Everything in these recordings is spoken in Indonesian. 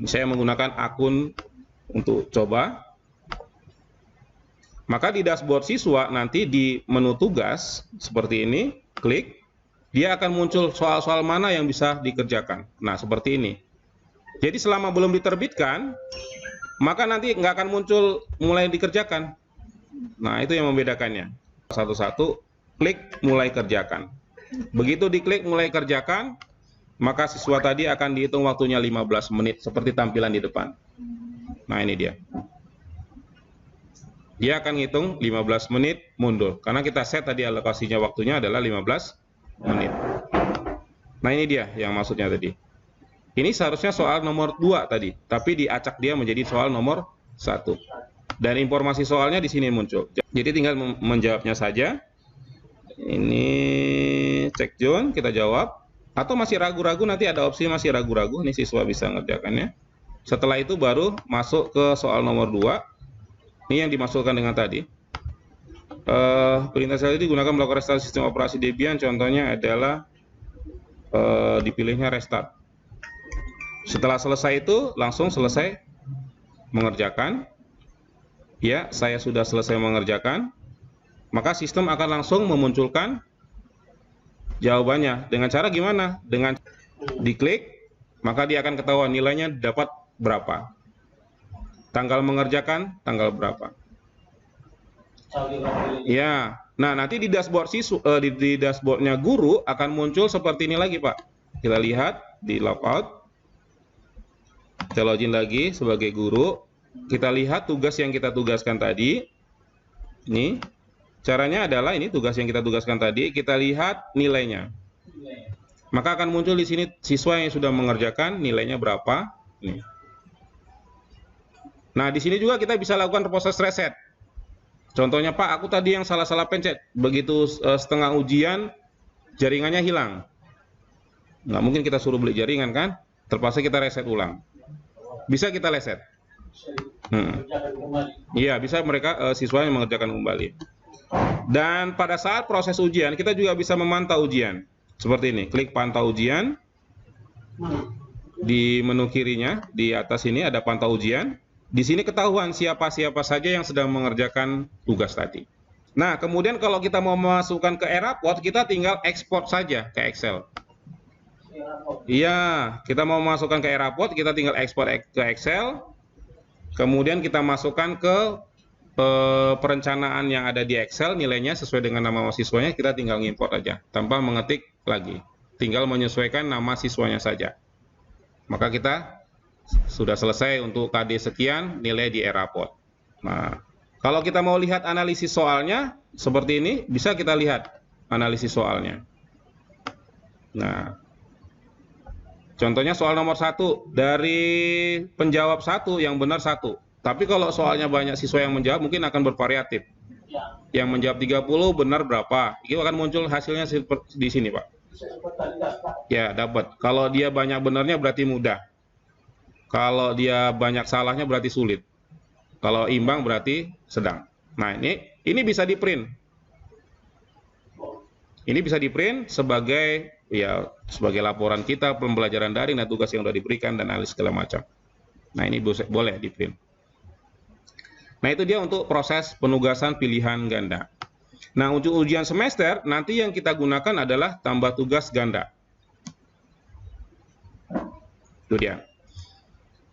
Saya menggunakan akun untuk coba. Maka di dashboard siswa nanti di menu tugas seperti ini, klik, dia akan muncul soal-soal mana yang bisa dikerjakan. Nah, seperti ini. Jadi selama belum diterbitkan, maka nanti nggak akan muncul mulai dikerjakan. Nah, itu yang membedakannya. Satu-satu, klik mulai kerjakan. Begitu diklik mulai kerjakan, maka siswa tadi akan dihitung waktunya 15 menit, seperti tampilan di depan. Nah, ini dia. Dia akan ngitung 15 menit mundur. Karena kita set tadi alokasinya waktunya adalah 15 menit. Nah, ini dia yang maksudnya tadi. Ini seharusnya soal nomor 2 tadi, tapi diacak dia menjadi soal nomor 1. Dan informasi soalnya di sini muncul. Jadi tinggal menjawabnya saja. Ini cek John, kita jawab. Atau masih ragu-ragu, nanti ada opsi masih ragu-ragu. Ini siswa bisa ngerjakannya. Setelah itu baru masuk ke soal nomor 2. Ini yang dimasukkan dengan tadi. Perintah sel digunakan melakukan restart sistem operasi Debian. Contohnya adalah dipilihnya restart. Setelah selesai itu langsung selesai mengerjakan. Ya, saya sudah selesai mengerjakan. Maka sistem akan langsung memunculkan jawabannya. Dengan cara gimana? Dengan diklik, maka dia akan ketahuan nilainya dapat berapa. Tanggal mengerjakan, tanggal berapa. Ya, nah nanti di dashboard di dashboardnya guru akan muncul seperti ini lagi, Pak. Kita lihat di logout. Kita login lagi sebagai guru. Kita lihat tugas yang kita tugaskan tadi. Ini caranya adalah ini tugas yang kita tugaskan tadi. Kita lihat nilainya. Maka akan muncul di sini siswa yang sudah mengerjakan nilainya berapa. Nih. Nah, di sini juga kita bisa lakukan proses reset. Contohnya, Pak, aku tadi yang salah-salah pencet. Begitu setengah ujian, jaringannya hilang. Nggak mungkin kita suruh beli jaringan, kan? Terpaksa kita reset ulang. Bisa kita reset. Iya, bisa mereka siswa yang mengerjakan kembali. Dan pada saat proses ujian, kita juga bisa memantau ujian. Seperti ini, klik pantau ujian. Di menu kirinya, di atas ini ada pantau ujian. Di sini ketahuan siapa-siapa saja yang sedang mengerjakan tugas tadi. Nah, kemudian kalau kita mau memasukkan ke e-raport, kita tinggal ekspor saja ke Excel. Iya, kita mau masukkan ke e-raport, kita tinggal ekspor ke Excel. Kemudian kita masukkan ke perencanaan yang ada di Excel, nilainya sesuai dengan nama siswanya, kita tinggal ngimport aja, tanpa mengetik lagi. Tinggal menyesuaikan nama siswanya saja. Maka kita sudah selesai untuk KD sekian, nilai di e-raport. Nah, kalau kita mau lihat analisis soalnya, seperti ini, bisa kita lihat analisis soalnya. Nah, contohnya soal nomor 1, dari penjawab 1, yang benar 1. Tapi kalau soalnya banyak siswa yang menjawab, mungkin akan bervariatif. Yang menjawab 30, benar berapa? Itu akan muncul hasilnya di sini, Pak. Ya, dapat. Kalau dia banyak benarnya berarti mudah. Kalau dia banyak salahnya berarti sulit. Kalau imbang berarti sedang. Nah, ini bisa di-print. Ini bisa di-print sebagai laporan kita, pembelajaran daring dan tugas yang sudah diberikan dan analis segala macam. Nah, ini boleh di-print. Nah, itu dia untuk proses penugasan pilihan ganda. Nah, untuk ujian semester nanti yang kita gunakan adalah tambah tugas ganda. Itu dia.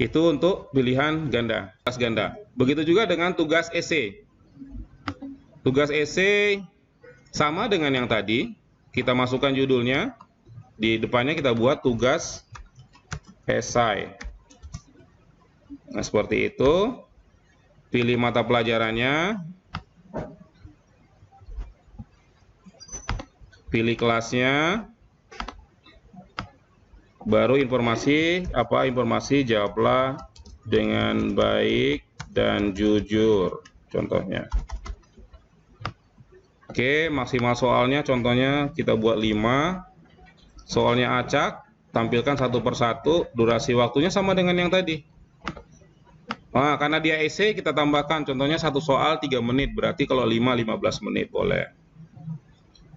Itu untuk pilihan ganda, tugas ganda. Begitu juga dengan tugas esai. Tugas esai sama dengan yang tadi, kita masukkan judulnya, di depannya kita buat tugas esai. Nah, seperti itu. Pilih mata pelajarannya, pilih kelasnya, baru informasi jawablah dengan baik dan jujur, contohnya. Oke, maksimal soalnya contohnya kita buat 5. Soalnya acak, tampilkan satu persatu, durasi waktunya sama dengan yang tadi. Nah, karena dia esai kita tambahkan contohnya satu soal 3 menit, berarti kalau 5 15 menit boleh.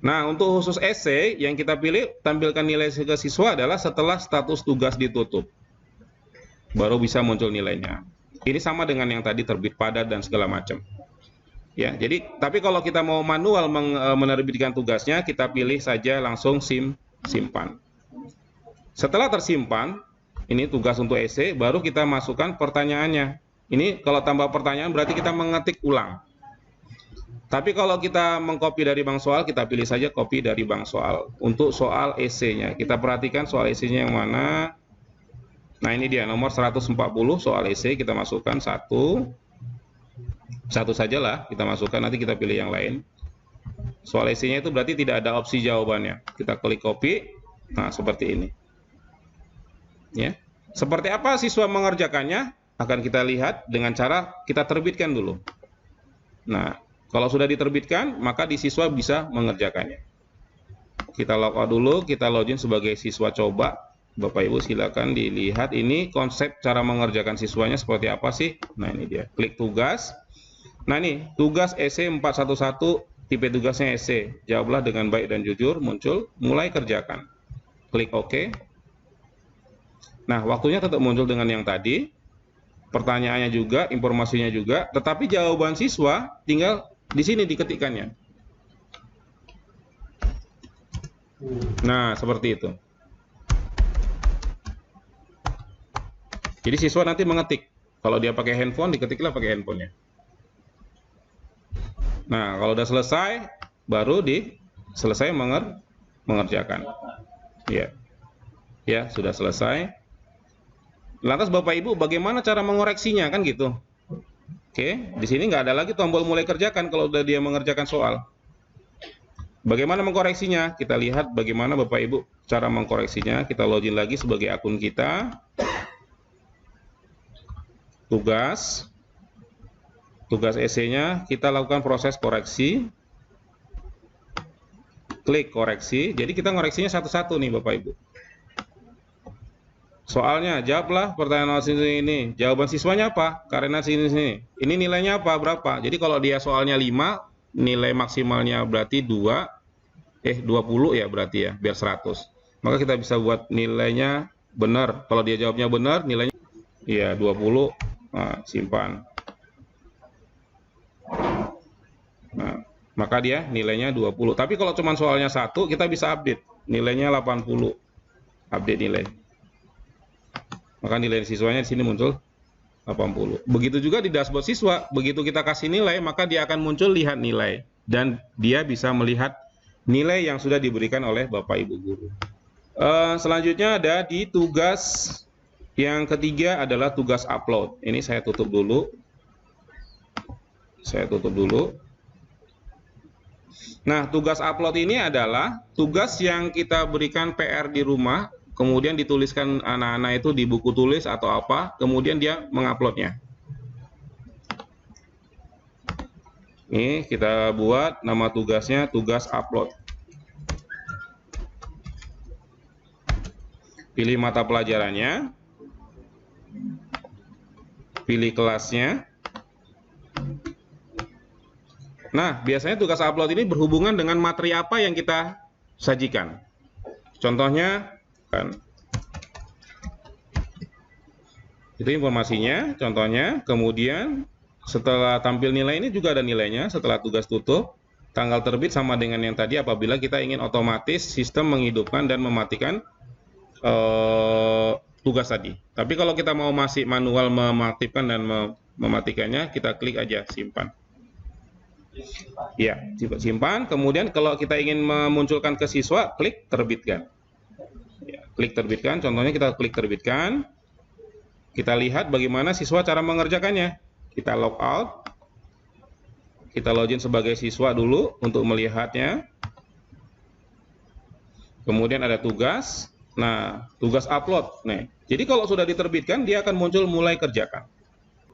Nah, untuk khusus esai yang kita pilih tampilkan nilai ke siswa adalah setelah status tugas ditutup. baru bisa muncul nilainya. Ini sama dengan yang tadi terbit padat dan segala macam. Ya, jadi tapi kalau kita mau manual menerbitkan tugasnya, kita pilih saja langsung simpan. Setelah tersimpan, ini tugas untuk esai, baru kita masukkan pertanyaannya. Ini kalau tambah pertanyaan berarti kita mengetik ulang. Tapi kalau kita mengcopy dari bank soal, kita pilih saja copy dari bank soal. Untuk soal esainya, kita perhatikan soal esainya yang mana. Nah, ini dia nomor 140 soal esai, kita masukkan satu sajalah kita masukkan, nanti kita pilih yang lain. Soal esainya itu berarti tidak ada opsi jawabannya. Kita klik copy. Nah, seperti ini. Ya. Seperti apa siswa mengerjakannya akan kita lihat dengan cara kita terbitkan dulu. Nah, kalau sudah diterbitkan, maka di siswa bisa mengerjakannya. Kita logout dulu, kita login sebagai siswa coba. Bapak Ibu silakan dilihat ini konsep cara mengerjakan siswanya seperti apa sih. Nah, ini dia. Klik tugas. Nah, ini tugas esai 411, tipe tugasnya esai. Jawablah dengan baik dan jujur, muncul, mulai kerjakan. Klik OK. Nah, waktunya tetap muncul dengan yang tadi. Pertanyaannya juga, informasinya juga, tetapi jawaban siswa tinggal di sini diketikkannya. Nah, seperti itu. Jadi siswa nanti mengetik. Kalau dia pakai handphone, diketiklah pakai handphonenya. Nah, kalau udah selesai, baru selesai mengerjakan. Ya, ya sudah selesai. Lantas Bapak Ibu, bagaimana cara mengoreksinya kan gitu? Oke, di sini nggak ada lagi tombol mulai kerjakan kalau udah dia mengerjakan soal. Bagaimana mengkoreksinya? Kita lihat bagaimana Bapak Ibu cara mengkoreksinya. Kita login lagi sebagai akun kita. Tugas esainya kita lakukan proses koreksi. Klik koreksi. Jadi kita ngoreksinya satu-satu nih Bapak Ibu. Soalnya, jawablah pertanyaan ini. Jawaban siswanya apa? Karena sini. Ini nilainya apa? Berapa? Jadi kalau dia soalnya 5, nilai maksimalnya berarti 20 ya berarti ya, biar 100. Maka kita bisa buat nilainya benar. Kalau dia jawabnya benar, nilainya ya 20. Nah, simpan. Nah, maka dia nilainya 20. Tapi kalau cuma soalnya 1, kita bisa update. Nilainya 80. Update nilai. Maka nilai siswanya di sini muncul 80. Begitu juga di dashboard siswa, begitu kita kasih nilai, maka dia akan muncul lihat nilai. Dan dia bisa melihat nilai yang sudah diberikan oleh Bapak Ibu Guru. Selanjutnya ada di tugas yang ketiga adalah tugas upload. Ini saya tutup dulu. Nah, tugas upload ini adalah tugas yang kita berikan PR di rumah, kemudian dituliskan anak-anak itu di buku tulis atau apa, kemudian dia menguploadnya. Ini kita buat nama tugasnya tugas upload. Pilih mata pelajarannya, pilih kelasnya. Nah, biasanya tugas upload ini berhubungan dengan materi apa yang kita sajikan. Contohnya, itu informasinya, contohnya. Kemudian setelah tampil nilai ini juga ada nilainya. Setelah tugas tutup, tanggal terbit sama dengan yang tadi apabila kita ingin otomatis sistem menghidupkan dan mematikan tugas tadi. Tapi kalau kita mau masih manual mengaktifkan dan mematikannya, kita klik aja simpan. Ya, simpan. Kemudian kalau kita ingin memunculkan ke siswa, klik terbitkan. Ya, klik terbitkan, contohnya kita klik terbitkan. Kita lihat bagaimana siswa cara mengerjakannya. Kita log out. Kita login sebagai siswa dulu untuk melihatnya. Kemudian ada tugas. Nah, tugas upload. Nah, jadi kalau sudah diterbitkan, dia akan muncul mulai kerjakan.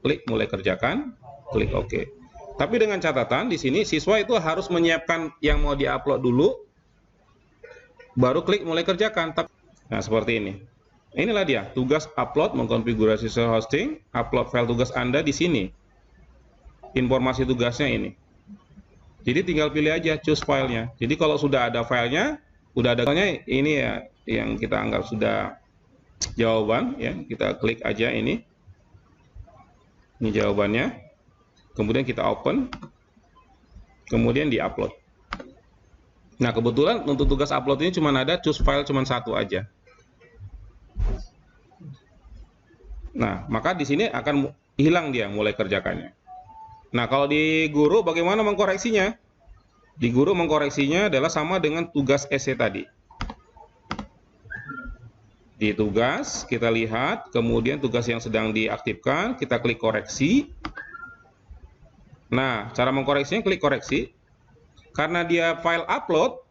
Klik mulai kerjakan, klik OK. Tapi dengan catatan di sini siswa itu harus menyiapkan yang mau diupload dulu, baru klik mulai kerjakan. Nah, seperti ini. Inilah dia, tugas upload, mengkonfigurasi hosting, upload file tugas Anda di sini. Informasi tugasnya ini. Jadi tinggal pilih aja, choose filenya. Jadi kalau sudah ada filenya, udah ada filenya, ini ya yang kita anggap sudah jawaban ya, kita klik aja ini jawabannya, kemudian kita open, kemudian di upload. Nah kebetulan untuk tugas upload ini cuma ada choose file cuma satu aja. Nah maka di sini akan hilang dia mulai kerjakannya. Nah kalau di guru bagaimana mengkoreksinya? Di guru mengkoreksinya adalah sama dengan tugas essay tadi. Di tugas kita lihat, kemudian tugas yang sedang diaktifkan, kita klik koreksi. Nah, cara mengkoreksinya klik koreksi. Karena dia file upload,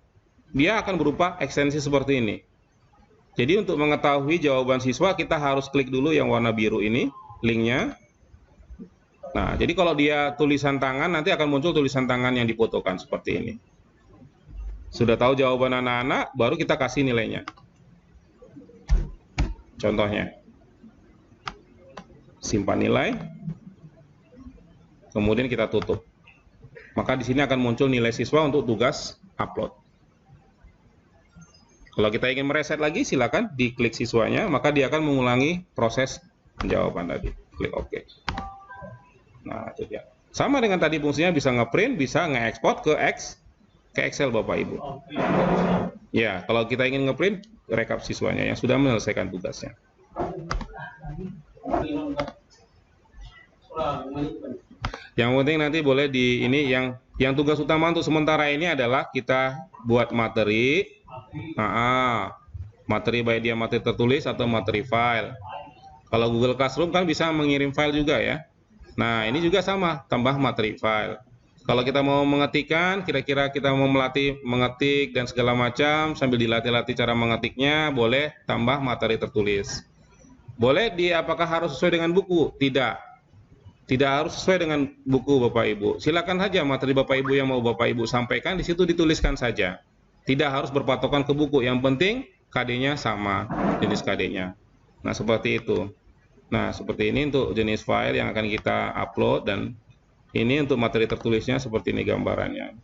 dia akan berupa ekstensi seperti ini. Jadi untuk mengetahui jawaban siswa, kita harus klik dulu yang warna biru ini, linknya. Nah, jadi kalau dia tulisan tangan, nanti akan muncul tulisan tangan yang difotokan seperti ini. Sudah tahu jawaban anak-anak, baru kita kasih nilainya. Contohnya, simpan nilai, kemudian kita tutup. Maka di sini akan muncul nilai siswa untuk tugas upload. Kalau kita ingin mereset lagi, silakan diklik siswanya, maka dia akan mengulangi proses jawaban tadi. Klik OK. Nah, itu dia. Sama dengan tadi fungsinya bisa ngeprint, bisa nge-export ke Excel Bapak Ibu. Ya, kalau kita ingin ngeprint rekap siswanya yang sudah menyelesaikan tugasnya. Yang penting nanti boleh di ini yang tugas utama untuk sementara ini adalah kita buat materi. Materi baik dia materi tertulis atau materi file. Kalau Google Classroom kan bisa mengirim file juga ya. Nah, ini juga sama, tambah materi file. Kalau kita mau mengetikkan, kira-kira kita mau melatih mengetik dan segala macam, sambil dilatih-latih cara mengetiknya, boleh tambah materi tertulis. Boleh apakah harus sesuai dengan buku? Tidak. Tidak harus sesuai dengan buku Bapak Ibu. Silakan saja materi Bapak Ibu yang mau Bapak Ibu sampaikan, di situ dituliskan saja. Tidak harus berpatokan ke buku. Yang penting KD-nya sama, jenis KD-nya. Nah, seperti itu. Nah, seperti ini untuk jenis file yang akan kita upload, dan ini untuk materi tertulisnya seperti ini gambarannya.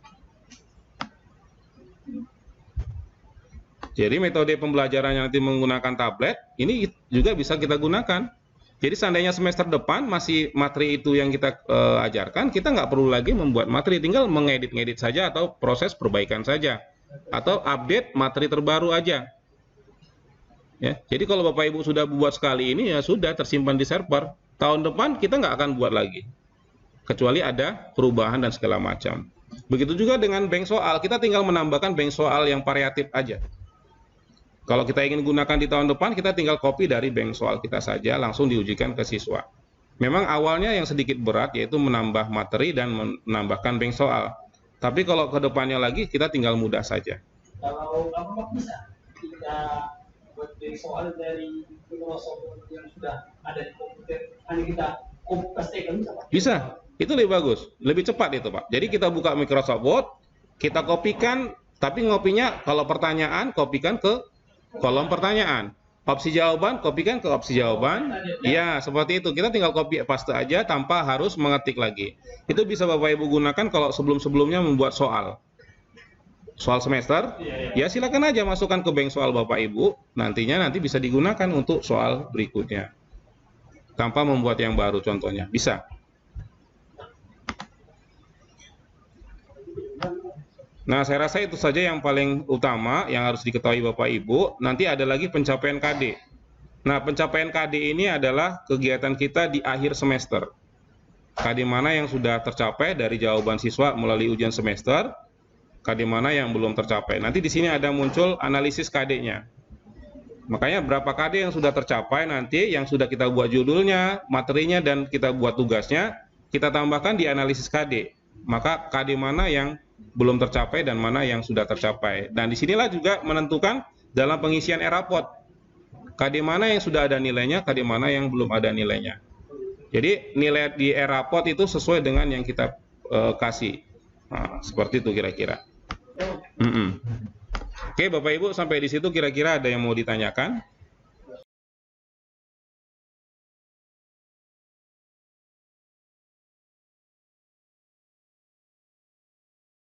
Jadi metode pembelajaran yang nanti menggunakan tablet, ini juga bisa kita gunakan. Jadi seandainya semester depan masih materi itu yang kita ajarkan, kita nggak perlu lagi membuat materi, tinggal mengedit-ngedit saja atau proses perbaikan saja. Atau update materi terbaru aja. Ya, jadi kalau Bapak Ibu sudah buat sekali ini, ya sudah tersimpan di server. Tahun depan kita nggak akan buat lagi. Kecuali ada perubahan dan segala macam. Begitu juga dengan bank soal, kita tinggal menambahkan bank soal yang variatif aja. Kalau kita ingin gunakan di tahun depan, kita tinggal copy dari bank soal kita saja, langsung diujikan ke siswa. Memang awalnya yang sedikit berat, yaitu menambah materi dan menambahkan bank soal. Tapi kalau ke depannya lagi, kita tinggal mudah saja. Kalau Bapak bisa, kita buat bank soal dari Microsoft yang sudah ada di komputer, hanya kita copy-paste bisa Pak? Bisa. Itu lebih bagus, lebih cepat itu Pak. Jadi kita buka Microsoft Word, kita kopikan, tapi ngopinya kalau pertanyaan, kopikan ke kolom pertanyaan. Opsi jawaban, kopikan ke opsi jawaban. Iya, seperti itu. Kita tinggal copy paste aja tanpa harus mengetik lagi. Itu bisa Bapak Ibu gunakan kalau sebelum-sebelumnya membuat soal. Soal semester, ya silakan aja masukkan ke bank soal Bapak Ibu. Nantinya bisa digunakan untuk soal berikutnya. Tanpa membuat yang baru contohnya. Bisa. Nah, saya rasa itu saja yang paling utama yang harus diketahui Bapak Ibu. Nanti ada lagi pencapaian KD. Nah, pencapaian KD ini adalah kegiatan kita di akhir semester. KD mana yang sudah tercapai dari jawaban siswa melalui ujian semester, KD mana yang belum tercapai. Nanti di sini ada muncul analisis KD-nya. Makanya berapa KD yang sudah tercapai, nanti yang sudah kita buat judulnya, materinya, dan kita buat tugasnya, kita tambahkan di analisis KD. Maka KD mana yang belum tercapai dan mana yang sudah tercapai. Dan disinilah juga menentukan dalam pengisian e-raport, KD mana yang sudah ada nilainya, KD mana yang belum ada nilainya. Jadi nilai di e-raport itu sesuai dengan yang kita kasih. Nah, seperti itu kira-kira. Oke Bapak Ibu, sampai di situ kira-kira ada yang mau ditanyakan?